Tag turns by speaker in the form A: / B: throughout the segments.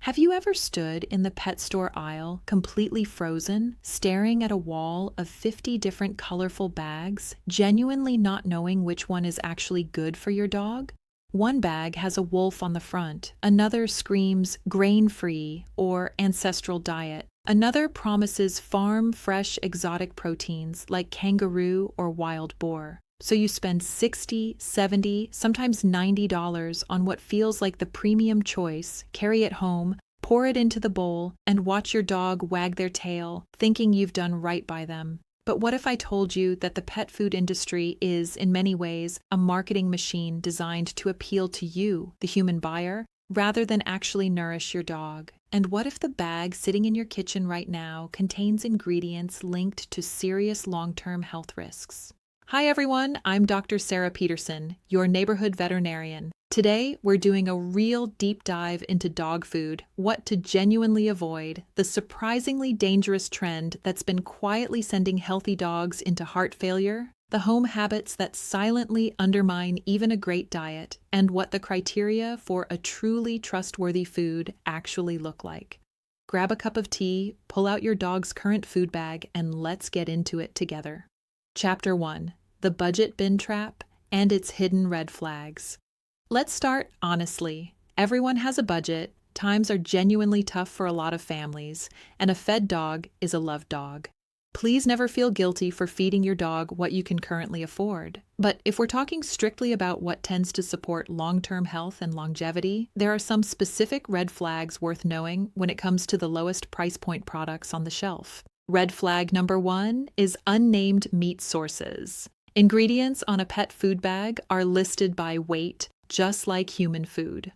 A: Have you ever stood in the pet store aisle, completely frozen, staring at a wall of 50 different colorful bags, genuinely not knowing which one is actually good for your dog? One bag has a wolf on the front, another screams grain-free or ancestral diet. Another promises farm-fresh exotic proteins like kangaroo or wild boar. So you spend $60, $70, sometimes $90 on what feels like the premium choice, carry it home, pour it into the bowl, and watch your dog wag their tail, thinking you've done right by them. But what if I told you that the pet food industry is, in many ways, a marketing machine designed to appeal to you, the human buyer, rather than actually nourish your dog? And what if the bag sitting in your kitchen right now contains ingredients linked to serious long-term health risks? Hi everyone, I'm Dr. Sarah Peterson, your neighborhood veterinarian. Today, we're doing a real deep dive into dog food, what to genuinely avoid, the surprisingly dangerous trend that's been quietly sending healthy dogs into heart failure, the home habits that silently undermine even a great diet, and what the criteria for a truly trustworthy food actually look like. Grab a cup of tea, pull out your dog's current food bag, and let's get into it together. Chapter 1. The Budget Bin Trap and its Hidden Red Flags. Let's start honestly. Everyone has a budget, times are genuinely tough for a lot of families, and a fed dog is a loved dog. Please never feel guilty for feeding your dog what you can currently afford. But if we're talking strictly about what tends to support long-term health and longevity, there are some specific red flags worth knowing when it comes to the lowest price point products on the shelf. Red flag number 1 is unnamed meat sources. Ingredients on a pet food bag are listed by weight, just like human food.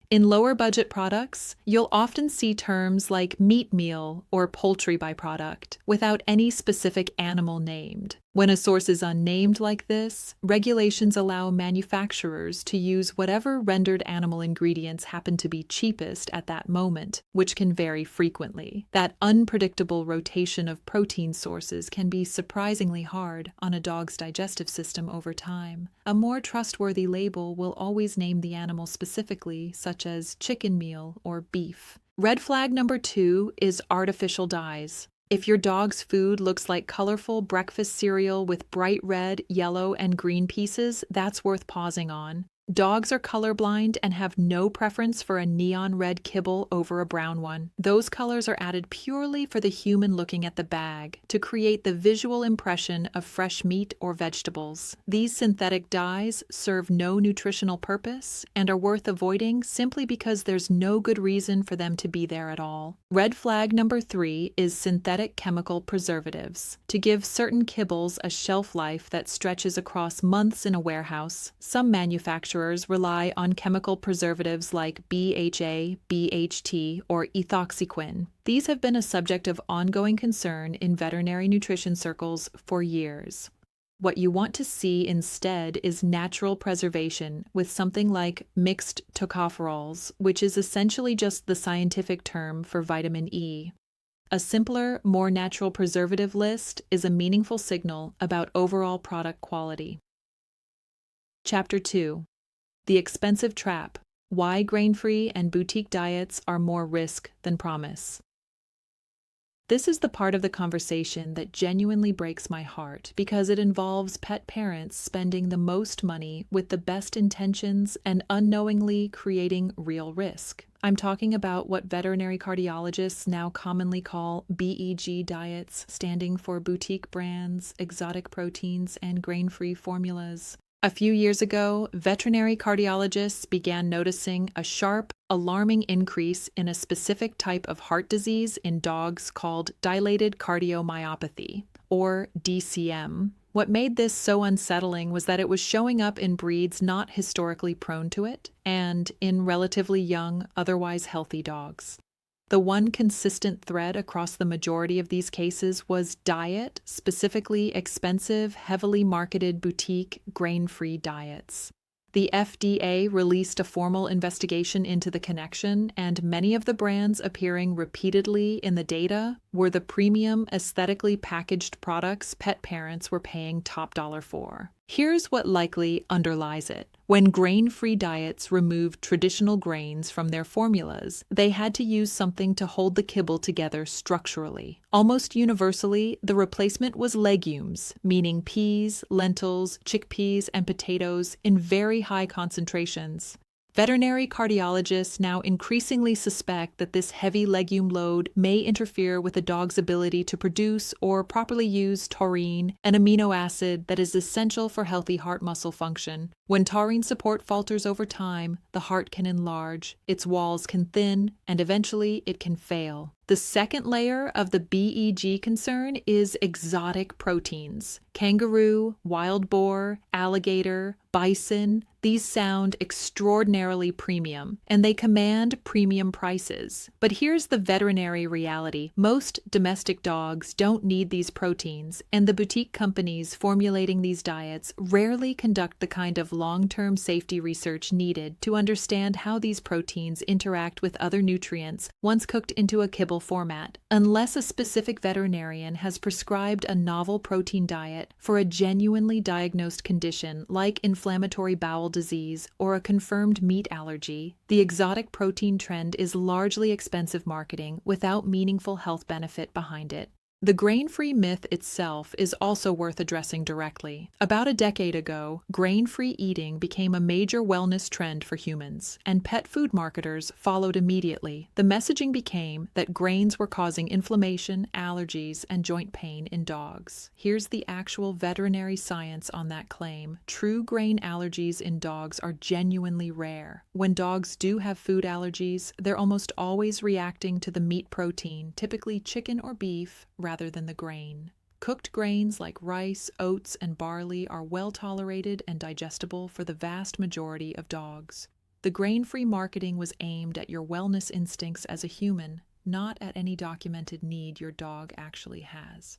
A: In lower budget products, you'll often see terms like meat meal or poultry byproduct without any specific animal named. When a source is unnamed like this, regulations allow manufacturers to use whatever rendered animal ingredients happen to be cheapest at that moment, which can vary frequently. That unpredictable rotation of protein sources can be surprisingly hard on a dog's digestive system over time. A more trustworthy label will always name the animal specifically, such as chicken meal or beef. Red flag number 2 is artificial dyes. If your dog's food looks like colorful breakfast cereal with bright red, yellow, and green pieces, that's worth pausing on. Dogs are colorblind and have no preference for a neon red kibble over a brown one. Those colors are added purely for the human looking at the bag, to create the visual impression of fresh meat or vegetables. These synthetic dyes serve no nutritional purpose and are worth avoiding simply because there's no good reason for them to be there at all. Red flag number 3 is synthetic chemical preservatives. To give certain kibbles a shelf life that stretches across months in a warehouse, some manufacturers rely on chemical preservatives like BHA, BHT, or ethoxyquin. These have been a subject of ongoing concern in veterinary nutrition circles for years. What you want to see instead is natural preservation with something like mixed tocopherols, which is essentially just the scientific term for vitamin E. A simpler, more natural preservative list is a meaningful signal about overall product quality. Chapter 2. The Expensive Trap: Why Grain-Free and Boutique Diets Are More Risk Than Promise. This is the part of the conversation that genuinely breaks my heart because it involves pet parents spending the most money with the best intentions and unknowingly creating real risk. I'm talking about what veterinary cardiologists now commonly call BEG diets, standing for boutique brands, exotic proteins, and grain-free formulas. A few years ago, veterinary cardiologists began noticing a sharp, alarming increase in a specific type of heart disease in dogs called dilated cardiomyopathy, or DCM. What made this so unsettling was that it was showing up in breeds not historically prone to it, and in relatively young, otherwise healthy dogs. The one consistent thread across the majority of these cases was diet, specifically expensive, heavily marketed boutique, grain-free diets. The FDA released a formal investigation into the connection, and many of the brands appearing repeatedly in the data were the premium, aesthetically packaged products pet parents were paying top dollar for. Here's what likely underlies it. When grain-free diets removed traditional grains from their formulas, they had to use something to hold the kibble together structurally. Almost universally, the replacement was legumes, meaning peas, lentils, chickpeas, and potatoes in very high concentrations. Veterinary cardiologists now increasingly suspect that this heavy legume load may interfere with a dog's ability to produce or properly use taurine, an amino acid that is essential for healthy heart muscle function. When taurine support falters over time, the heart can enlarge, its walls can thin, and eventually it can fail. The second layer of the BEG concern is exotic proteins. Kangaroo, wild boar, alligator, bison, these sound extraordinarily premium, and they command premium prices. But here's the veterinary reality. Most domestic dogs don't need these proteins, and the boutique companies formulating these diets rarely conduct the kind of long-term safety research needed to understand how these proteins interact with other nutrients once cooked into a kibble format. Unless a specific veterinarian has prescribed a novel protein diet for a genuinely diagnosed condition like inflammatory bowel disease or a confirmed meat allergy, the exotic protein trend is largely expensive marketing without meaningful health benefit behind it. The grain-free myth itself is also worth addressing directly. About a decade ago, grain-free eating became a major wellness trend for humans, and pet food marketers followed immediately. The messaging became that grains were causing inflammation, allergies, and joint pain in dogs. Here's the actual veterinary science on that claim. True grain allergies in dogs are genuinely rare. When dogs do have food allergies, they're almost always reacting to the meat protein, typically chicken or beef, rather than the grain. Cooked grains like rice, oats, and barley are well tolerated and digestible for the vast majority of dogs. The grain-free marketing was aimed at your wellness instincts as a human, not at any documented need your dog actually has.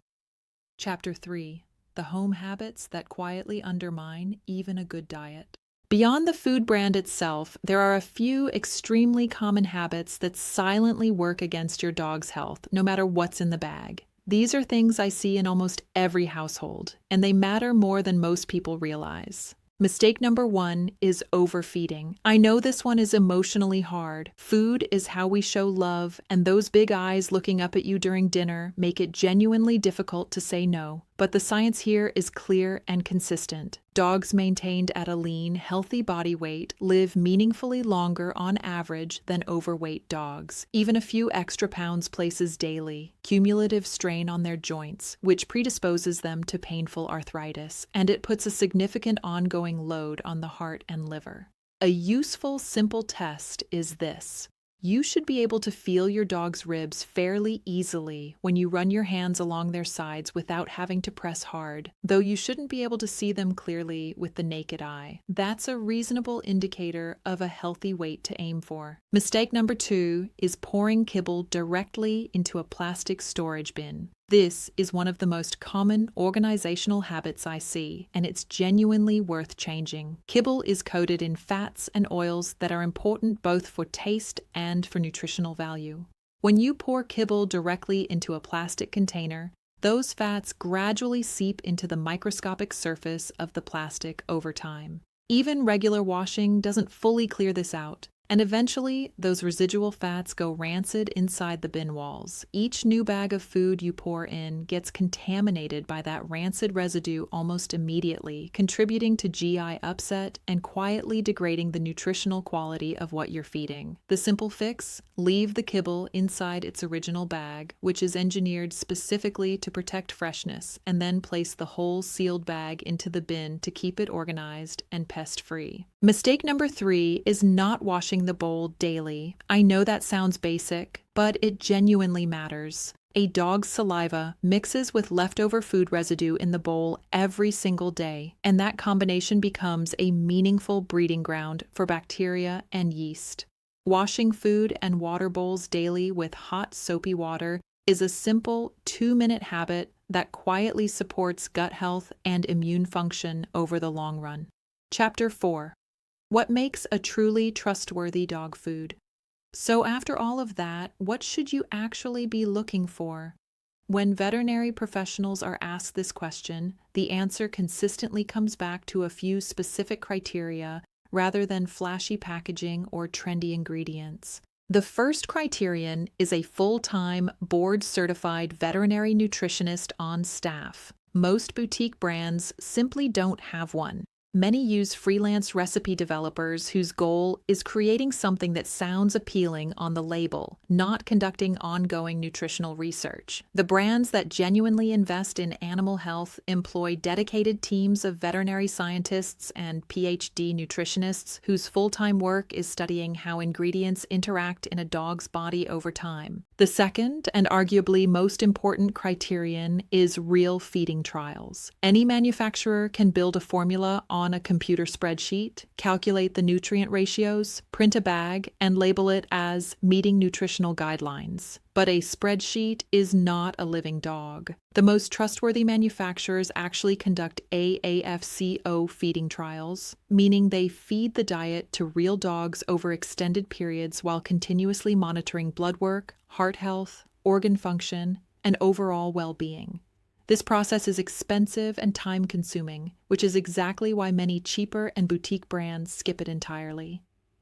A: Chapter 3. The Home Habits That Quietly Undermine Even a Good Diet. Beyond the food brand itself, there are a few extremely common habits that silently work against your dog's health, no matter what's in the bag. These are things I see in almost every household, and they matter more than most people realize. Mistake number 1 is overfeeding. I know this one is emotionally hard. Food is how we show love, and those big eyes looking up at you during dinner make it genuinely difficult to say no. But the science here is clear and consistent. Dogs maintained at a lean, healthy body weight live meaningfully longer on average than overweight dogs. Even a few extra pounds places daily cumulative strain on their joints, which predisposes them to painful arthritis, and it puts a significant ongoing load on the heart and liver. A useful, simple test is this. You should be able to feel your dog's ribs fairly easily when you run your hands along their sides without having to press hard, though you shouldn't be able to see them clearly with the naked eye. That's a reasonable indicator of a healthy weight to aim for. Mistake number 2 is pouring kibble directly into a plastic storage bin. This is one of the most common organizational habits I see, and it's genuinely worth changing. Kibble is coated in fats and oils that are important both for taste and for nutritional value. When you pour kibble directly into a plastic container, those fats gradually seep into the microscopic surface of the plastic over time. Even regular washing doesn't fully clear this out, and eventually those residual fats go rancid inside the bin walls. Each new bag of food you pour in gets contaminated by that rancid residue almost immediately, contributing to GI upset and quietly degrading the nutritional quality of what you're feeding. The simple fix? Leave the kibble inside its original bag, which is engineered specifically to protect freshness, and then place the whole sealed bag into the bin to keep it organized and pest-free. Mistake number 3 is not washing the bowl daily. I know that sounds basic, but it genuinely matters. A dog's saliva mixes with leftover food residue in the bowl every single day, and that combination becomes a meaningful breeding ground for bacteria and yeast. Washing food and water bowls daily with hot, soapy water is a simple 2-minute habit that quietly supports gut health and immune function over the long run. Chapter 4. What makes a truly trustworthy dog food? So after all of that, what should you actually be looking for? When veterinary professionals are asked this question, the answer consistently comes back to a few specific criteria rather than flashy packaging or trendy ingredients. The first criterion is a full-time, board-certified veterinary nutritionist on staff. Most boutique brands simply don't have one. Many use freelance recipe developers whose goal is creating something that sounds appealing on the label, not conducting ongoing nutritional research. The brands that genuinely invest in animal health employ dedicated teams of veterinary scientists and PhD nutritionists whose full-time work is studying how ingredients interact in a dog's body over time. The second, and arguably most important criterion, is real feeding trials. Any manufacturer can build a formula on a computer spreadsheet, calculate the nutrient ratios, print a bag, and label it as meeting nutritional guidelines. But a spreadsheet is not a living dog. The most trustworthy manufacturers actually conduct AAFCO feeding trials, meaning they feed the diet to real dogs over extended periods while continuously monitoring blood work, heart health, organ function, and overall well-being. This process is expensive and time-consuming, which is exactly why many cheaper and boutique brands skip it entirely.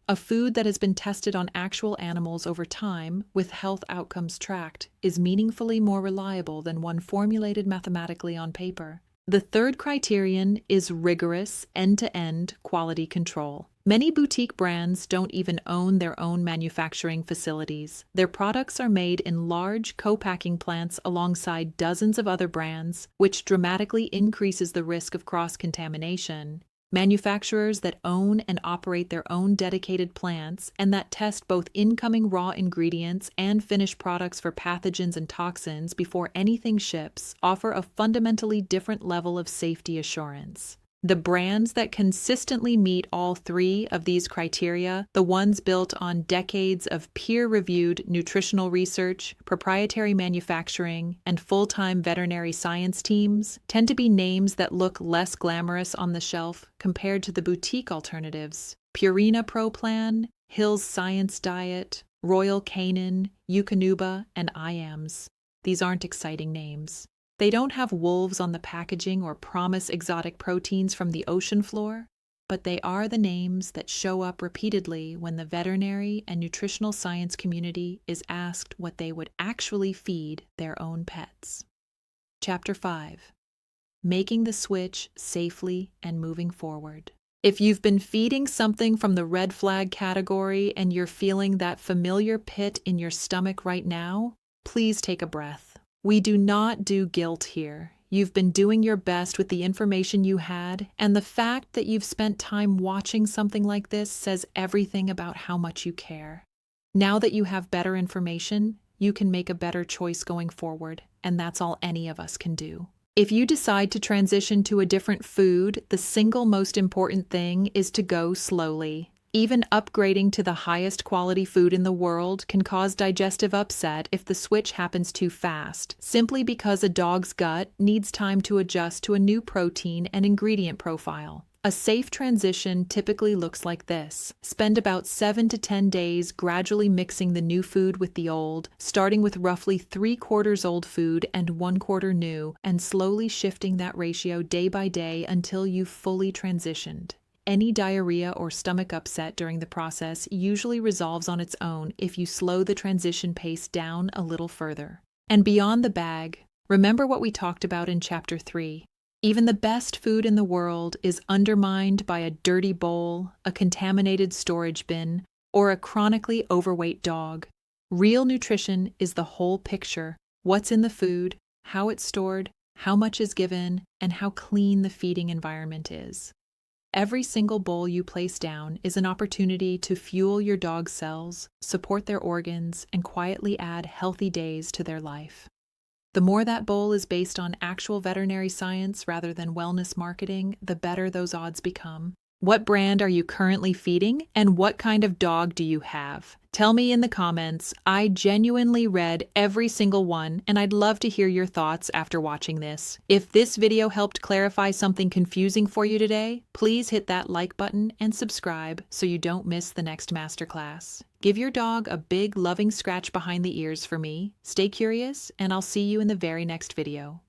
A: A food that has been tested on actual animals over time, with health outcomes tracked, is meaningfully more reliable than one formulated mathematically on paper. The third criterion is rigorous, end-to-end quality control. Many boutique brands don't even own their own manufacturing facilities. Their products are made in large co-packing plants alongside dozens of other brands, which dramatically increases the risk of cross-contamination. Manufacturers that own and operate their own dedicated plants and that test both incoming raw ingredients and finished products for pathogens and toxins before anything ships offer a fundamentally different level of safety assurance. The brands that consistently meet all three of these criteria, the ones built on decades of peer-reviewed nutritional research, proprietary manufacturing, and full-time veterinary science teams, tend to be names that look less glamorous on the shelf compared to the boutique alternatives. Purina Pro Plan, Hill's Science Diet, Royal Canin, Eukanuba, and IAMS. These aren't exciting names. They don't have wolves on the packaging or promise exotic proteins from the ocean floor, but they are the names that show up repeatedly when the veterinary and nutritional science community is asked what they would actually feed their own pets. Chapter 5. Making the switch safely and moving forward. If you've been feeding something from the red flag category and you're feeling that familiar pit in your stomach right now, please take a breath. We do not do guilt here. You've been doing your best with the information you had, and the fact that you've spent time watching something like this says everything about how much you care. Now that you have better information, you can make a better choice going forward, and that's all any of us can do. If you decide to transition to a different food, the single most important thing is to go slowly. Even upgrading to the highest quality food in the world can cause digestive upset if the switch happens too fast, simply because a dog's gut needs time to adjust to a new protein and ingredient profile. A safe transition typically looks like this. Spend about 7 to 10 days gradually mixing the new food with the old, starting with roughly 3/4 old food and 1/4 new, and slowly shifting that ratio day by day until you've fully transitioned. Any diarrhea or stomach upset during the process usually resolves on its own if you slow the transition pace down a little further. And beyond the bag, remember what we talked about in Chapter 3. Even the best food in the world is undermined by a dirty bowl, a contaminated storage bin, or a chronically overweight dog. Real nutrition is the whole picture: what's in the food, how it's stored, how much is given, and how clean the feeding environment is. Every single bowl you place down is an opportunity to fuel your dog's cells, support their organs, and quietly add healthy days to their life. The more that bowl is based on actual veterinary science rather than wellness marketing, the better those odds become. What brand are you currently feeding, and what kind of dog do you have? Tell me in the comments. I genuinely read every single one, and I'd love to hear your thoughts after watching this. If this video helped clarify something confusing for you today, please hit that like button and subscribe so you don't miss the next masterclass. Give your dog a big, loving scratch behind the ears for me. Stay curious, and I'll see you in the very next video.